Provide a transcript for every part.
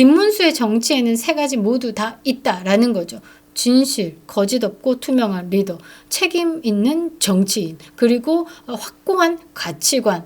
김문수의 정치에는 세 가지 모두 다 있다라는 거죠. 진실, 거짓 없고 투명한 리더, 책임 있는 정치인, 그리고 확고한 가치관.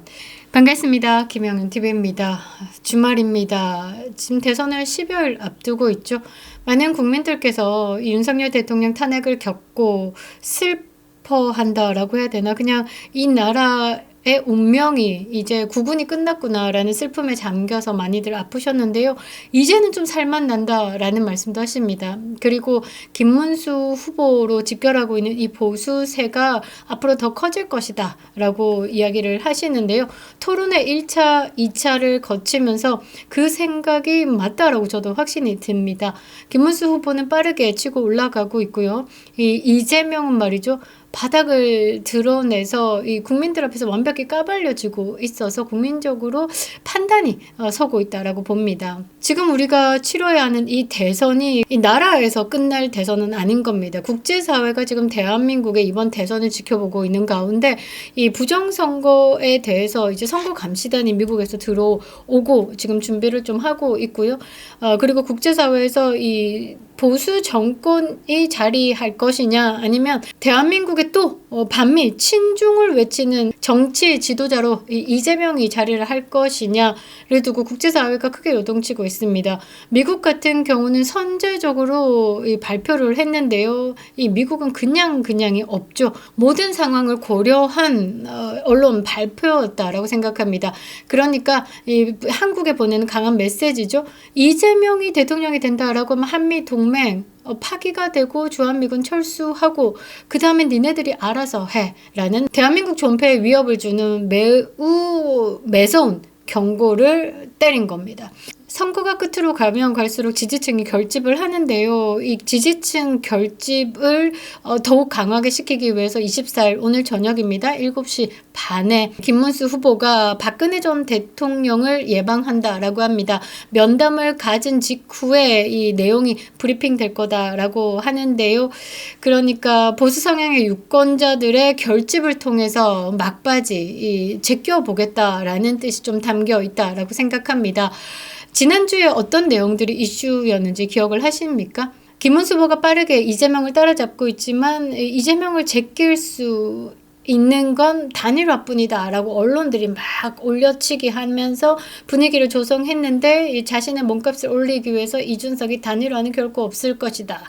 반갑습니다. 김영은 TV입니다. 주말입니다. 지금 대선을 10여일 앞두고 있죠. 많은 국민들께서 윤석열 대통령 탄핵을 겪고 슬퍼한다라고 해야 되나? 그냥 이 나라의 운명이 이제 구분이 끝났구나라는 슬픔에 잠겨서 많이들 아프셨는데요. 이제는 좀 살맛난다라는 말씀도 하십니다. 그리고 김문수 후보로 집결하고 있는 이 보수세가 앞으로 더 커질 것이다 라고 이야기를 하시는데요. 토론회 1차, 2차를 거치면서 그 생각이 맞다라고 저도 확신이 듭니다. 김문수 후보는 빠르게 치고 올라가고 있고요. 이재명은 말이죠. 바닥을 드러내서 이 국민들 앞에서 완벽히 까발려지고 있어서 국민적으로 판단이 서고 있다라고 봅니다. 지금 우리가 치러야 하는 이 대선이 이 나라에서 끝날 대선은 아닌 겁니다. 국제사회가 지금 대한민국의 이번 대선을 지켜보고 있는 가운데 이 부정선거에 대해서 이제 선거감시단이 미국에서 들어오고 지금 준비를 좀 하고 있고요. 그리고 국제사회에서 이 보수 정권이 자리할 것이냐 아니면 대한민국의 또 반미 친중을 외치는 정치 지도자로 이재명이 자리를 할 것이냐를 두고 국제사회가 크게 요동치고 있습니다. 미국 같은 경우는 선제적으로 발표를 했는데요. 이 미국은 그냥이 없죠. 모든 상황을 고려한 언론 발표였다라고 생각합니다. 그러니까 이 한국에 보내는 강한 메시지죠. 이재명이 대통령이 된다라고 하면 한미 동맹 파기가 되고 주한미군 철수하고 그 다음에 니네들이 알아서 해 라는 대한민국 존폐에 위협을 주는 매우 매서운 경고를 때린 겁니다. 선거가 끝으로 가면 갈수록 지지층이 결집을 하는데요. 이 지지층 결집을 더욱 강하게 시키기 위해서 24일 오늘 저녁입니다. 7시 반에 김문수 후보가 박근혜 전 대통령을 예방한다라고 합니다. 면담을 가진 직후에 이 내용이 브리핑 될 거다라고 하는데요. 그러니까 보수 성향의 유권자들의 결집을 통해서 막바지 제껴보겠다라는 뜻이 좀 담겨 있다라고 생각합니다. 지난주에 어떤 내용들이 이슈였는지 기억을 하십니까? 김문수 후보가 빠르게 이재명을 따라잡고 있지만 이재명을 제낄 수 있는 건 단일화뿐이다 라고 언론들이 막 올려치기 하면서 분위기를 조성했는데 자신의 몸값을 올리기 위해서 이준석이 단일화는 결코 없을 것이다.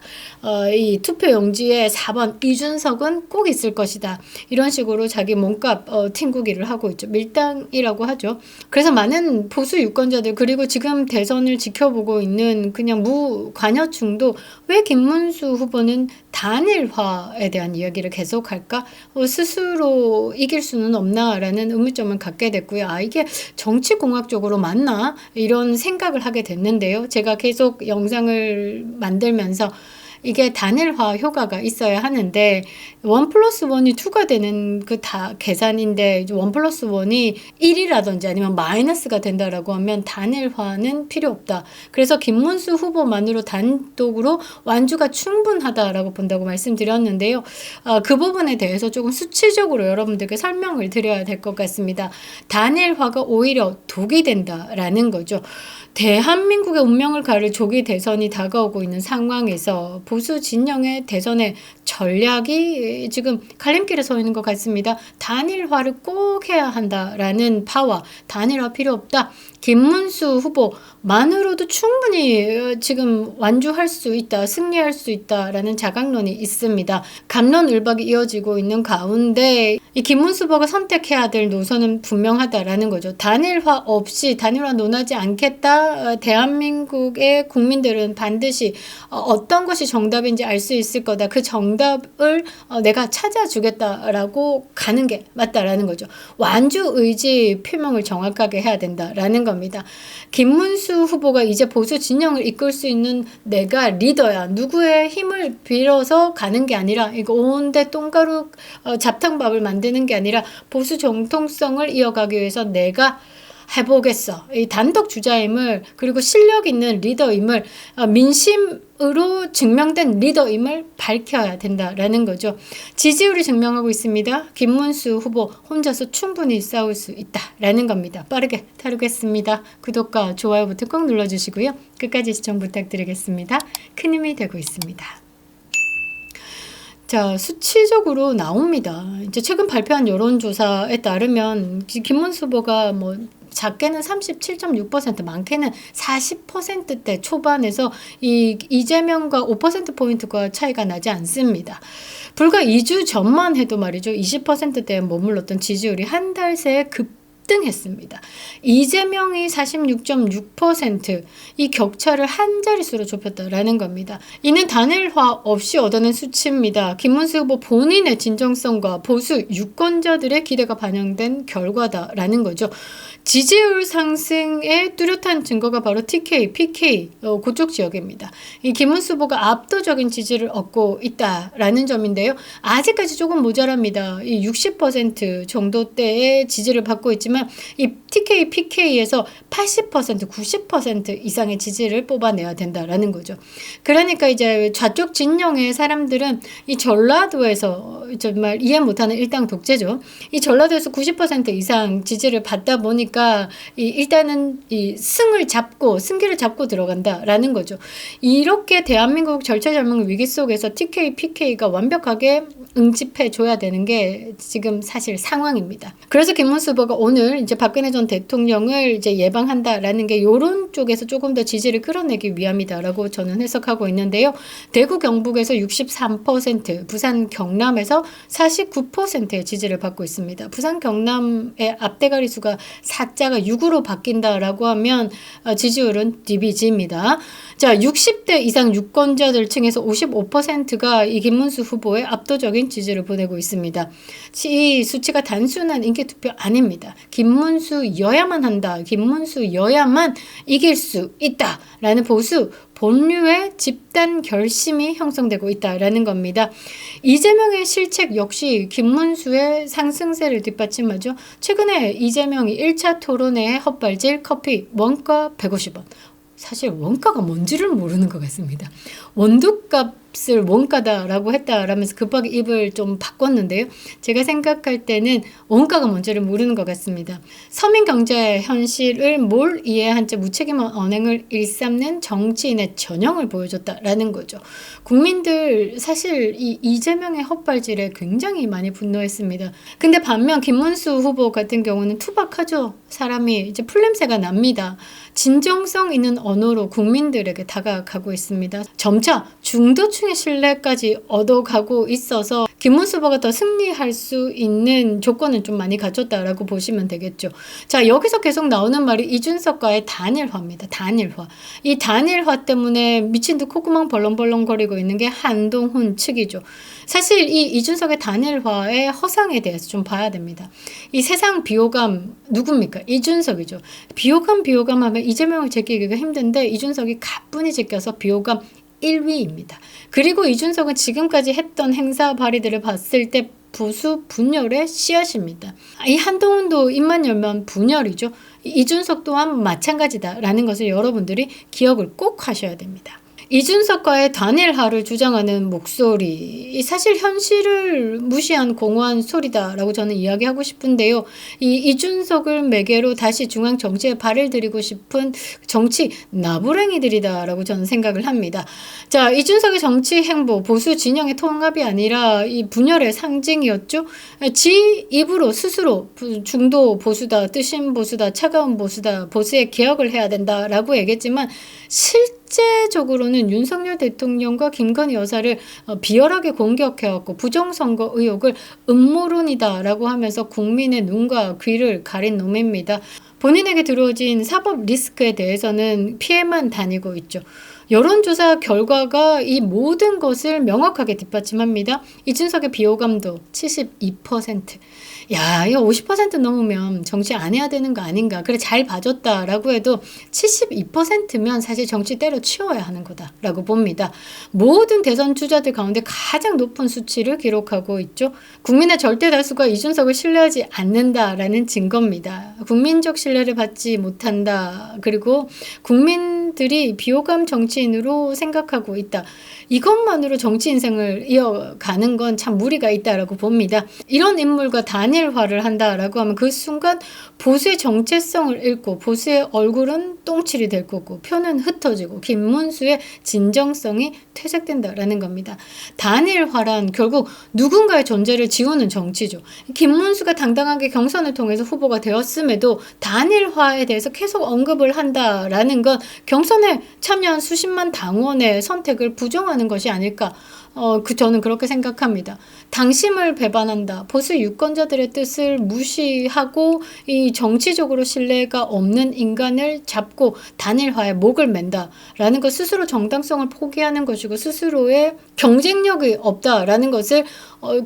이 투표용지에 4번 이준석은 꼭 있을 것이다. 이런 식으로 자기 몸값 튕구기를 하고 있죠. 밀당이라고 하죠. 그래서 많은 보수 유권자들 그리고 지금 대선을 지켜보고 있는 그냥 무관여층도 왜 김문수 후보는 단일화에 대한 이야기를 계속할까? 스스로 이길 수는 없나라는 의문점을 갖게 됐고요. 이게 정치공학적으로 맞나? 이런 생각을 하게 됐는데요. 제가 계속 영상을 만들면서 이게 단일화 효과가 있어야 하는데 1+1이 2가 되는 그 다 계산인데 1+1이 1이라든지 아니면 마이너스가 된다라고 하면 단일화는 필요 없다. 그래서 김문수 후보만으로 단독으로 완주가 충분하다라고 본다고 말씀드렸는데요. 그 부분에 대해서 조금 수치적으로 여러분들께 설명을 드려야 될 것 같습니다. 단일화가 오히려 독이 된다라는 거죠. 대한민국의 운명을 가를 조기 대선이 다가오고 있는 상황에서 보수 진영의 대선의 전략이 지금 갈림길에 서 있는 것 같습니다. 단일화를 꼭 해야 한다라는 파워, 단일화 필요 없다. 김문수 후보만으로도 충분히 지금 완주할 수 있다, 승리할 수 있다라는 자각론이 있습니다. 갑론을박이 이어지고 있는 가운데 이 김문수 후보가 선택해야 될 노선은 분명하다라는 거죠. 단일화 없이 단일화 논하지 않겠다. 대한민국의 국민들은 반드시 어떤 것이 정답인지 알 수 있을 거다. 그 정답을 내가 찾아주겠다라고 가는 게 맞다라는 거죠. 완주 의지 표명을 정확하게 해야 된다라는 겁니다. 김문수 후보가 이제 보수 진영을 이끌 수 있는 내가 리더야. 누구의 힘을 빌어서 가는 게 아니라 이거 온데 똥가루 잡탕밥을 만드는 게 아니라 보수 정통성을 이어가기 위해서 내가 해보겠어. 이 단독 주자임을, 그리고 실력 있는 리더임을, 민심으로 증명된 리더임을 밝혀야 된다라는 거죠. 지지율이 증명하고 있습니다. 김문수 후보 혼자서 충분히 싸울 수 있다라는 겁니다. 빠르게 다루겠습니다. 구독과 좋아요 버튼 꼭 눌러주시고요. 끝까지 시청 부탁드리겠습니다. 큰 힘이 되고 있습니다. 자, 수치적으로 나옵니다. 이제 최근 발표한 여론조사에 따르면 김문수 후보가 뭐 작게는 37.6%, 많게는 40%대 초반에서 이재명과 5%포인트가 차이가 나지 않습니다. 불과 2주 전만 해도 말이죠. 20%대에 머물렀던 지지율이 한 달 새에 급등했습니다. 이재명이 46.6%, 이 격차를 한 자릿수로 좁혔다라는 겁니다. 이는 단일화 없이 얻어낸 수치입니다. 김문수 후보 본인의 진정성과 보수 유권자들의 기대가 반영된 결과다라는 거죠. 지지율 상승의 뚜렷한 증거가 바로 TK, PK 그쪽 지역입니다. 이 김문수 후보가 압도적인 지지를 얻고 있다라는 점인데요. 아직까지 조금 모자랍니다. 이 60% 정도대의 지지를 받고 있지만 이 TK, PK에서 80%, 90% 이상의 지지를 뽑아내야 된다라는 거죠. 그러니까 이제 좌쪽 진영의 사람들은 이 전라도에서 정말 이해 못하는 일당 독재죠. 이 전라도에서 90% 이상 지지를 받다 보니까 일단은 이 승기를 잡고 들어간다라는 거죠. 이렇게 대한민국 절체절명 위기 속에서 TK, PK가 완벽하게 응집해 줘야 되는 게 지금 사실 상황입니다. 그래서 김문수 후보가 오늘 이제 박근혜 전 대통령을 이제 예방한다라는 게 요런 쪽에서 조금 더 지지를 끌어내기 위함이다라고 저는 해석하고 있는데요. 대구 경북에서 63%, 부산 경남에서 49%의 지지를 받고 있습니다. 부산 경남의 앞대가리 수가 4자가 6으로 바뀐다라고 하면 지지율은 DBG입니다. 자, 60대 이상 유권자들 층에서 55%가 이 김문수 후보의 압도적인 지지를 보내고 있습니다. 이 수치가 단순한 인기투표 아닙니다. 김문수여야만 한다. 김문수여야만 이길 수 있다라는 보수 본류의 집단 결심이 형성되고 있다라는 겁니다. 이재명의 실책 역시 김문수의 상승세를 뒷받침하죠. 최근에 이재명이 1차 토론회에 헛발질 커피 원가 150원. 사실 원가가 뭔지를 모르는 것 같습니다. 원두값을 원가다라고 했다라면서 급하게 입을 좀 바꿨는데요. 제가 생각할 때는 원가가 뭔지를 모르는 것 같습니다. 서민 경제 현실을 뭘 이해한 채 무책임한 언행을 일삼는 정치인의 전형을 보여줬다라는 거죠. 국민들 사실 이 이재명의 헛발질에 굉장히 많이 분노했습니다. 근데 반면 김문수 후보 같은 경우는 투박하죠. 사람이 이제 풀냄새가 납니다. 진정성 있는 언어로 국민들에게 다가가고 있습니다. 점차 중도층의 신뢰까지 얻어가고 있어서 김문수 후보가 더 승리할 수 있는 조건을 좀 많이 갖췄다라고 보시면 되겠죠. 자, 여기서 계속 나오는 말이 이준석과의 단일화입니다. 단일화. 이 단일화 때문에 미친 듯 콧구멍 벌렁벌렁거리고 있는 게 한동훈 측이죠. 사실 이 이준석의 단일화의 허상에 대해서 좀 봐야 됩니다. 이 세상 비호감 누굽니까? 이준석이죠. 비호감 하면 이재명을 제끼기가 힘든데 이준석이 가뿐히 제껴서 비호감 1위입니다. 그리고 이준석은 지금까지 했던 행사 발의들을 봤을 때 보수 분열의 씨앗입니다. 이 한동훈도 입만 열면 분열이죠. 이준석 또한 마찬가지다라는 것을 여러분들이 기억을 꼭 하셔야 됩니다. 이준석과의 단일화를 주장하는 목소리, 사실 현실을 무시한 공허한 소리다라고 저는 이야기하고 싶은데요. 이 이준석을 매개로 다시 중앙 정치에 발을 들이고 싶은 정치 나부랭이들이다라고 저는 생각을 합니다. 자, 이준석의 정치 행보, 보수 진영의 통합이 아니라 이 분열의 상징이었죠. 지 입으로 스스로 중도 보수다, 뜨신 보수다, 차가운 보수다, 보수의 개혁을 해야 된다라고 얘기했지만 실제적으로는 윤석열 대통령과 김건희 여사를 비열하게 공격해왔고 부정선거 의혹을 음모론이다라고 하면서 국민의 눈과 귀를 가린 놈입니다. 본인에게 들어진 사법 리스크에 대해서는 피해만 다니고 있죠. 여론조사 결과가 이 모든 것을 명확하게 뒷받침합니다. 이준석의 비호감도 72%. 야, 이거 50% 넘으면 정치 안 해야 되는 거 아닌가. 그래, 잘 봐줬다라고 해도 72%면 사실 정치 때려치워야 하는 거다라고 봅니다. 모든 대선 주자들 가운데 가장 높은 수치를 기록하고 있죠. 국민의 절대 다수가 이준석을 신뢰하지 않는다라는 증거입니다. 국민적 신뢰를 받지 못한다. 그리고 국민들이 비호감 정치인으로 생각하고 있다. 이것만으로 정치 인생을 이어가는 건 참 무리가 있다라고 봅니다. 이런 인물과 단일화를 한다라고 하면 그 순간 보수의 정체성을 잃고 보수의 얼굴은 똥칠이 될 거고 표는 흩어지고 김문수의 진정성이 퇴색된다라는 겁니다. 단일화란 결국 누군가의 존재를 지우는 정치죠. 김문수가 당당하게 경선을 통해서 후보가 되었음에도 단일화에 대해서 계속 언급을 한다라는 건 경선에 참여한 수십만 당원의 선택을 부정하는 것이 아닐까. 저는 그렇게 생각합니다. 당심을 배반한다. 보수 유권자들의 뜻을 무시하고 이 정치적으로 신뢰가 없는 인간을 잡고 단일화에 목을 맨다라는 것, 스스로 정당성을 포기하는 것이고 스스로의 경쟁력이 없다라는 것을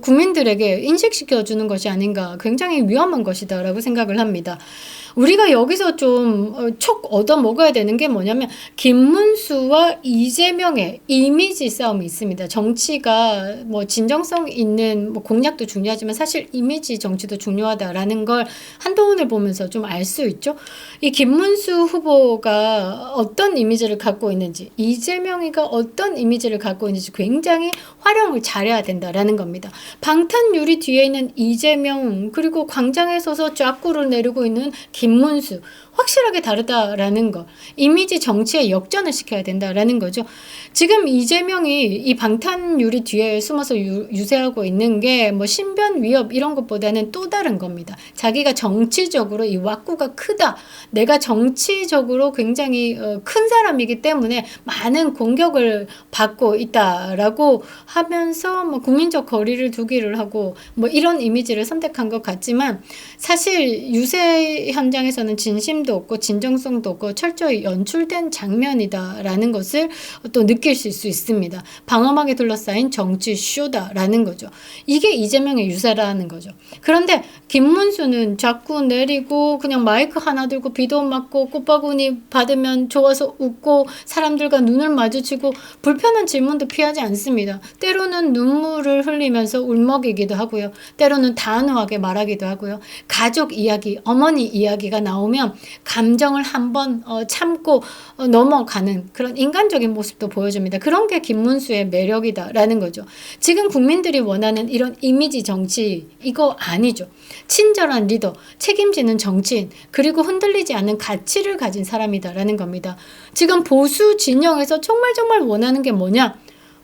국민들에게 인식시켜주는 것이 아닌가, 굉장히 위험한 것이다라고 생각을 합니다. 우리가 여기서 좀 촉 얻어 먹어야 되는 게 뭐냐면 김문수와 이재명의 이미지 싸움이 있습니다. 정치가 뭐 진정성 있는 뭐 공약도 중요하지만 사실 이미지 정치도 중요하다라는 걸 한동훈을 보면서 좀 알 수 있죠. 이 김문수 후보가 어떤 이미지를 갖고 있는지, 이재명이가 어떤 이미지를 갖고 있는지 굉장히 활용을 잘해야 된다라는 겁니다. 방탄유리 뒤에 있는 이재명, 그리고 광장에 서서 쫙구를 내리고 있는 김문수, 확실하게 다르다라는 거, 이미지 정치에 역전을 시켜야 된다라는 거죠. 지금 이재명이 이 방탄유리 뒤에 숨어서 유세하고 있는 게 뭐 신변 위협 이런 것보다는 또 다른 겁니다. 자기가 정치적으로 이 왁구가 크다, 내가 정치적으로 굉장히 큰 사람이기 때문에 많은 공격을 받고 있다라고 하면서 뭐 국민적 거리를 두기를 하고 뭐 이런 이미지를 선택한 것 같지만, 사실 유세 현장에서는 진심도 없고 진정성도 없고 철저히 연출된 장면이다라는 것을 또 느낄 수 있습니다. 방어막에 둘러싸인 정치 쇼다라는 거죠. 이게 이재명의 유세라는 거죠. 그런데 김문수는 자꾸 내리고 그냥 마이크 하나 들고 비도 맞고 꽃바구니 받으면 좋아서 웃고 사람들과 눈을 마주치고 불편한 질문도 피하지 않습니다. 때로는 눈물을 흘리면서 울먹이기도 하고요. 때로는 단호하게 말하기도 하고요. 가족 이야기, 어머니 이야기가 나오면 감정을 한번 참고 넘어가는 그런 인간적인 모습도 보여줍니다. 그런 게 김문수의 매력이다라는 거죠. 지금 국민들이 원하는 이런 이미지 정치, 이거 아니죠. 친절한 리더, 책임지는 정치인, 그리고 흔들리지 않는 가치를 가진 사람이다라는 겁니다. 지금 보수 진영에서 정말 원하는 게 뭐냐?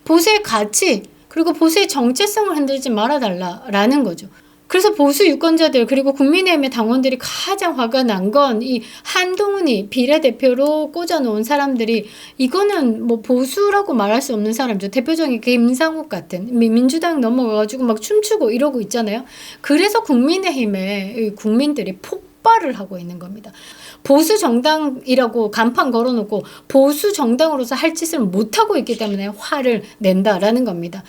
보수의 가치, 그리고 보수의 정체성을 흔들지 말아달라라는 거죠. 그래서 보수 유권자들 그리고 국민의힘의 당원들이 가장 화가 난 건 이 한동훈이 비례대표로 꽂아놓은 사람들이, 이거는 뭐 보수라고 말할 수 없는 사람이죠. 대표적인 김상욱 같은 민주당 넘어가가지고 막 춤추고 이러고 있잖아요. 그래서 국민의힘의 국민들이 폭발을 하고 있는 겁니다. 보수 정당이라고 간판 걸어놓고 보수 정당으로서 할 짓을 못하고 있기 때문에 화를 낸다라는 겁니다.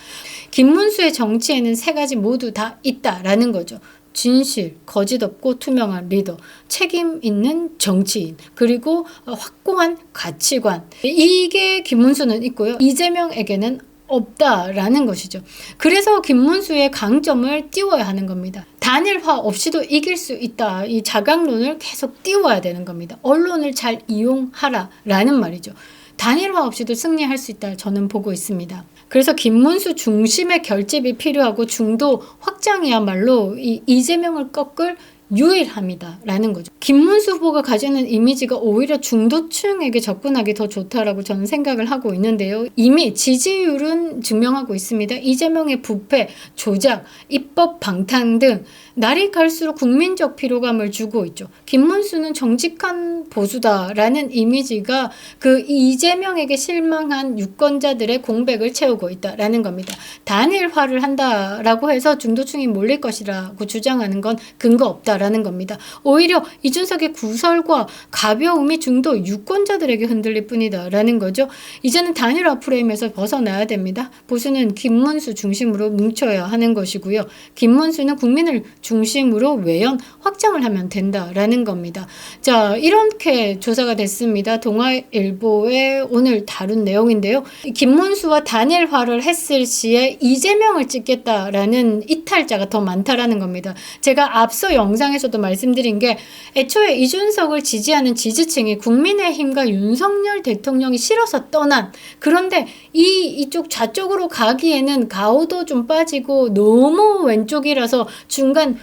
김문수의 정치에는 세 가지 모두 다 있다라는 거죠. 진실, 거짓 없고 투명한 리더, 책임 있는 정치인, 그리고 확고한 가치관. 이게 김문수는 있고요. 이재명에게는 없다라는 것이죠. 그래서 김문수의 강점을 띄워야 하는 겁니다. 단일화 없이도 이길 수 있다. 이 자강론을 계속 띄워야 되는 겁니다. 언론을 잘 이용하라라는 말이죠. 단일화 없이도 승리할 수 있다 저는 보고 있습니다. 그래서 김문수 중심의 결집이 필요하고 중도 확장이야말로 이재명을 꺾을 유일합니다라는 거죠. 김문수 후보가 가지는 이미지가 오히려 중도층에게 접근하기 더 좋다라고 저는 생각을 하고 있는데요. 이미 지지율은 증명하고 있습니다. 이재명의 부패, 조작, 입법 방탄 등 날이 갈수록 국민적 피로감을 주고 있죠. 김문수는 정직한 보수다라는 이미지가 그 이재명에게 실망한 유권자들의 공백을 채우고 있다라는 겁니다. 단일화를 한다라고 해서 중도층이 몰릴 것이라고 주장하는 건 근거 없다라는 겁니다. 오히려 이준석의 구설과 가벼움이 중도 유권자들에게 흔들릴 뿐이다라는 거죠. 이제는 단일화 프레임에서 벗어나야 됩니다. 보수는 김문수 중심으로 뭉쳐야 하는 것이고요. 김문수는 국민을 중심으로 외연 확장을 하면 된다라는 겁니다. 자, 이렇게 조사가 됐습니다. 동아일보에 오늘 다룬 내용인데요. 김문수와 단일화를 했을 시에 이재명을 찍겠다라는 이탈자가 더 많다라는 겁니다. 제가 앞서 영상에서도 말씀드린 게 애초에 이준석을 지지하는 지지층이 국민의힘과 윤석열 대통령이 싫어서 떠난, 그런데 이쪽 좌쪽으로 가기에는 가오도 좀 빠지고 너무 왼쪽이라서 중간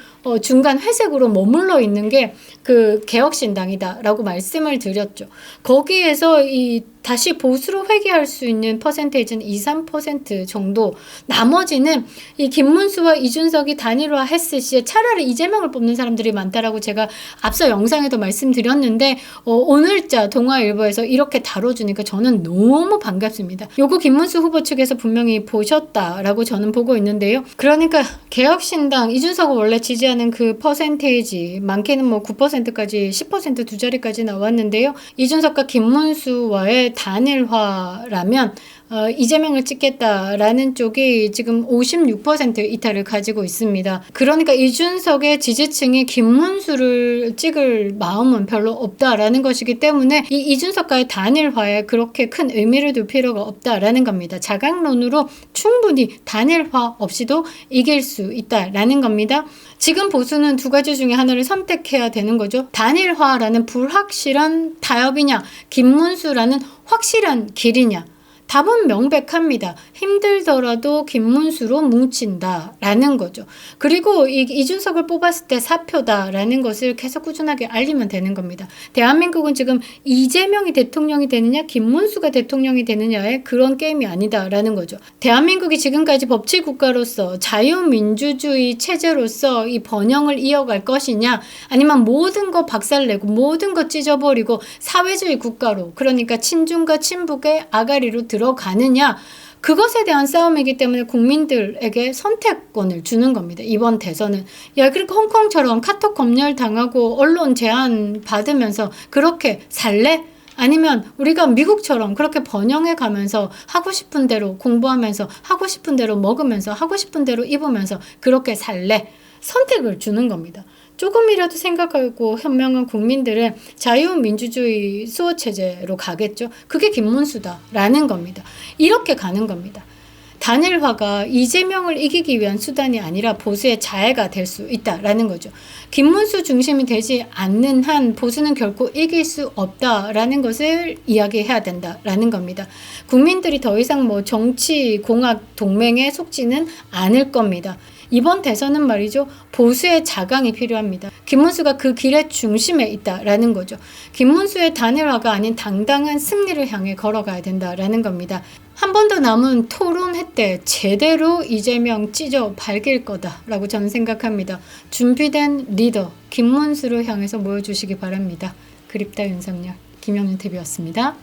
회색으로 머물러 있는 게 그 개혁신당이다라고 말씀을 드렸죠. 거기에서 다시 보수로 회귀할 수 있는 퍼센테이지는 2~3% 정도. 나머지는 이 김문수와 이준석이 단일화 했을 시에 차라리 이재명을 뽑는 사람들이 많다라고 제가 앞서 영상에도 말씀드렸는데 오늘자 동아일보에서 이렇게 다뤄주니까 저는 너무 반갑습니다. 요거 김문수 후보 측에서 분명히 보셨다라고 저는 보고 있는데요. 그러니까 개혁신당 이준석을 원래 지지하는 그 퍼센테이지 많게는 뭐 9%까지 10% 두 자리까지 나왔는데요. 이준석과 김문수와의 단일화라면 이재명을 찍겠다라는 쪽이 지금 56% 이탈을 가지고 있습니다. 그러니까 이준석의 지지층이 김문수를 찍을 마음은 별로 없다라는 것이기 때문에 이 이준석과의 단일화에 그렇게 큰 의미를 둘 필요가 없다라는 겁니다. 자강론으로 충분히 단일화 없이도 이길 수 있다라는 겁니다. 지금 보수는 두 가지 중에 하나를 선택해야 되는 거죠. 단일화라는 불확실한 타협이냐, 김문수라는 확실한 길이냐. 답은 명백합니다. 힘들더라도 김문수로 뭉친다라는 거죠. 그리고 이준석을 뽑았을 때 사표다라는 것을 계속 꾸준하게 알리면 되는 겁니다. 대한민국은 지금 이재명이 대통령이 되느냐 김문수가 대통령이 되느냐의 그런 게임이 아니다라는 거죠. 대한민국이 지금까지 법치국가로서 자유민주주의 체제로서 이 번영을 이어갈 것이냐, 아니면 모든 거 박살내고 모든 거 찢어버리고 사회주의 국가로, 그러니까 친중과 친북의 아가리로 들어가느냐, 그것에 대한 싸움이기 때문에 국민들에게 선택권을 주는 겁니다. 이번 대선은. 야, 그러니까 홍콩처럼 카톡 검열 당하고 언론 제한 받으면서 그렇게 살래? 아니면 우리가 미국처럼 그렇게 번영해 가면서 하고 싶은 대로 공부하면서 하고 싶은 대로 먹으면서 하고 싶은 대로 입으면서 그렇게 살래? 선택을 주는 겁니다. 조금이라도 생각하고 현명한 국민들은 자유민주주의 수호체제로 가겠죠. 그게 김문수다라는 겁니다. 이렇게 가는 겁니다. 단일화가 이재명을 이기기 위한 수단이 아니라 보수의 자해가 될 수 있다라는 거죠. 김문수 중심이 되지 않는 한 보수는 결코 이길 수 없다라는 것을 이야기해야 된다라는 겁니다. 국민들이 더 이상 뭐 정치 공학 동맹에 속지는 않을 겁니다. 이번 대선은 말이죠. 보수의 자강이 필요합니다. 김문수가 그 길의 중심에 있다라는 거죠. 김문수의 단일화가 아닌 당당한 승리를 향해 걸어가야 된다라는 겁니다. 한 번 더 남은 토론회 때 제대로 이재명 찢어 밝힐 거다라고 저는 생각합니다. 준비된 리더 김문수를 향해서 모여주시기 바랍니다. 그립다 윤석열, 김영윤 TV였습니다.